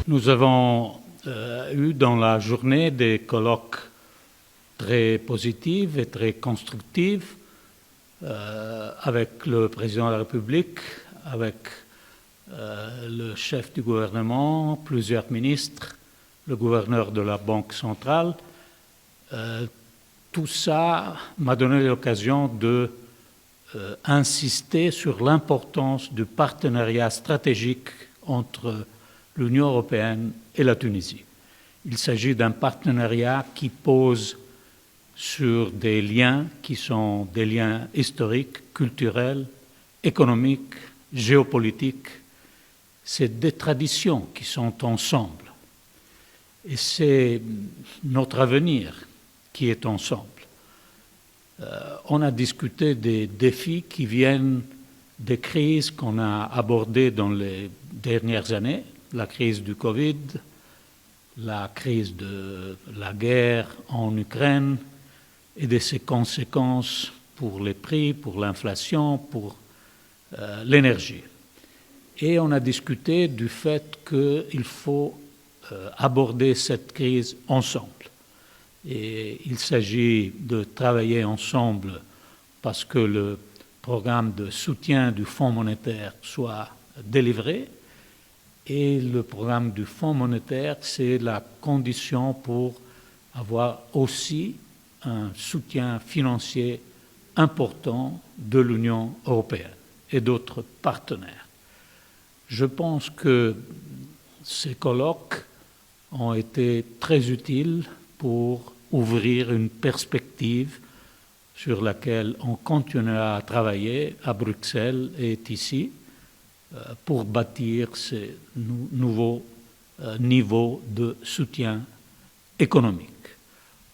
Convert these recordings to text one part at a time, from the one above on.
Nous avons eu dans la journée des colloques très positifs et très constructifs avec le président de la République, avec le chef du gouvernement, plusieurs ministres, le gouverneur de la Banque centrale. Tout ça m'a donné l'occasion d'insister sur l'importance du partenariat stratégique entre l'Union européenne et la Tunisie. Il s'agit d'un partenariat qui pose sur des liens qui sont des liens historiques, culturels, économiques, géopolitiques. C'est des traditions qui sont ensemble. Et c'est notre avenir qui est ensemble. On a discuté des défis qui viennent des crises qu'on a abordées dans les dernières années, la crise du Covid, la crise de la guerre en Ukraine et de ses conséquences pour les prix, pour l'inflation, pour l'énergie. Et on a discuté du fait qu'il faut aborder cette crise ensemble. Et il s'agit de travailler ensemble parce que le programme de soutien du Fonds monétaire soit délivré. Et le programme du Fonds monétaire, c'est la condition pour avoir aussi un soutien financier important de l'Union européenne et d'autres partenaires. Je pense que ces colloques ont été très utiles pour ouvrir une perspective sur laquelle on continuera à travailler à Bruxelles et ici pour bâtir ces nouveaux niveaux de soutien économique.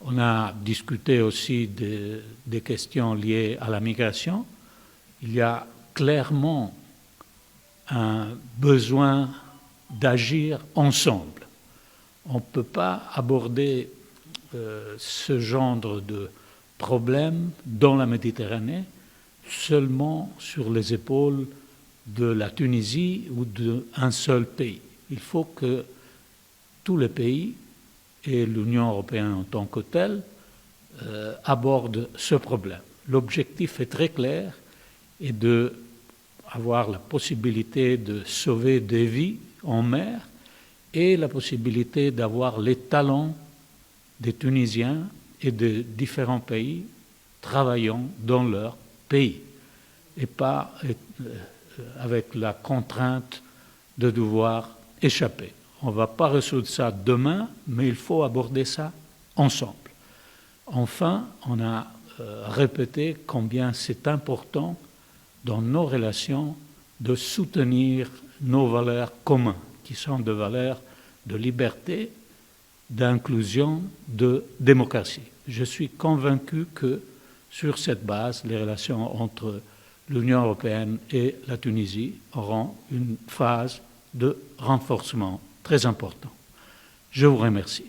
On a discuté aussi des questions liées à la migration. Il y a clairement un besoin d'agir ensemble. On ne peut pas aborder ce genre de problème dans la Méditerranée seulement sur les épaules de la Tunisie ou d'un seul pays. Il faut que tous les pays et l'Union européenne en tant que telle abordent ce problème. L'objectif est très clair et d'avoir la possibilité de sauver des vies en mer et la possibilité d'avoir les talents des Tunisiens et de différents pays travaillant dans leur pays et pas avec la contrainte de devoir échapper. On ne va pas résoudre ça demain, mais il faut aborder ça ensemble. Enfin, on a répété combien c'est important dans nos relations de soutenir nos valeurs communes, qui sont des valeurs de liberté, d'inclusion, de démocratie. Je suis convaincu que sur cette base, les relations entre l'Union européenne et la Tunisie auront une phase de renforcement très important. Je vous remercie.